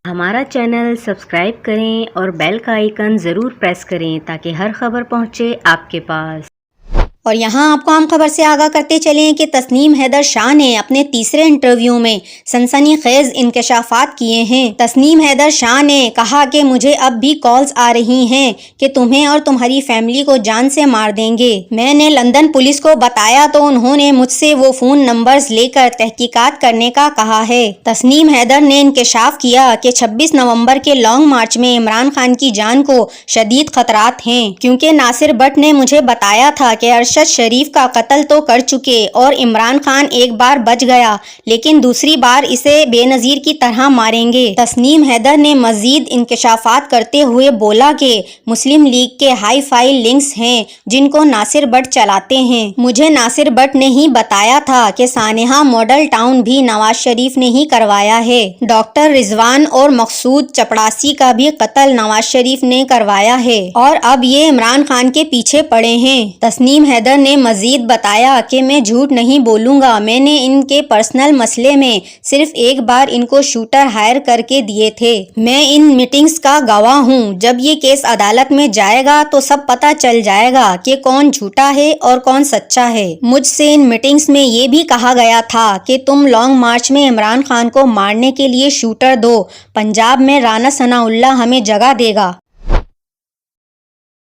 ہمارا channel subscribe کریں اور بیل کا آئیکن ضرور پریس کریں تاکہ ہر خبر پہنچے آپ کے پاس۔ اور یہاں آپ کو عام خبر سے آگاہ کرتے چلیں کہ تسنیم حیدر شاہ نے اپنے تیسرے انٹرویو میں سنسنی خیز انکشافات کیے ہیں۔ تسنیم حیدر شاہ نے کہا کہ مجھے اب بھی کالز آ رہی ہیں کہ تمہیں اور تمہاری فیملی کو جان سے مار دیں گے۔ میں نے لندن پولیس کو بتایا تو انہوں نے مجھ سے وہ فون نمبرز لے کر تحقیقات کرنے کا کہا ہے۔ تسنیم حیدر نے انکشاف کیا کہ 26 نومبر کے لانگ مارچ میں عمران خان کی جان کو شدید خطرات ہیں، کیونکہ ناصر بٹ نے مجھے بتایا تھا کہ ارشد شریف کا قتل تو کر چکے اور عمران خان ایک بار بچ گیا لیکن دوسری بار اسے بے نظیر کی طرح ماریں گے۔ تسنیم حیدر نے مزید انکشافات کرتے ہوئے بولا کہ مسلم لیگ کے ہائی فائی لنکس ہیں جن کو ناصر بٹ چلاتے ہیں۔ مجھے ناصر بٹ نے ہی بتایا تھا کہ سانحہ ماڈل ٹاؤن بھی نواز شریف نے ہی کروایا ہے۔ ڈاکٹر رضوان اور مقصود چپڑاسی کا بھی قتل نواز شریف نے کروایا ہے اور اب یہ عمران خان کے پیچھے پڑے ہیں۔ تسنیم حیدر نے مزید بتایا کہ میں جھوٹ نہیں بولوں گا، میں نے ان کے پرسنل مسئلے میں صرف ایک بار ان کو شوٹر ہائر کر کے دیے تھے۔ میں ان میٹنگز کا گواہ ہوں۔ جب یہ کیس عدالت میں جائے گا تو سب پتہ چل جائے گا کہ کون جھوٹا ہے اور کون سچا ہے۔ مجھ سے ان میٹنگز میں یہ بھی کہا گیا تھا کہ تم لانگ مارچ میں عمران خان کو مارنے کے لیے شوٹر دو، پنجاب میں رانا ثناء اللہ ہمیں جگہ دے گا۔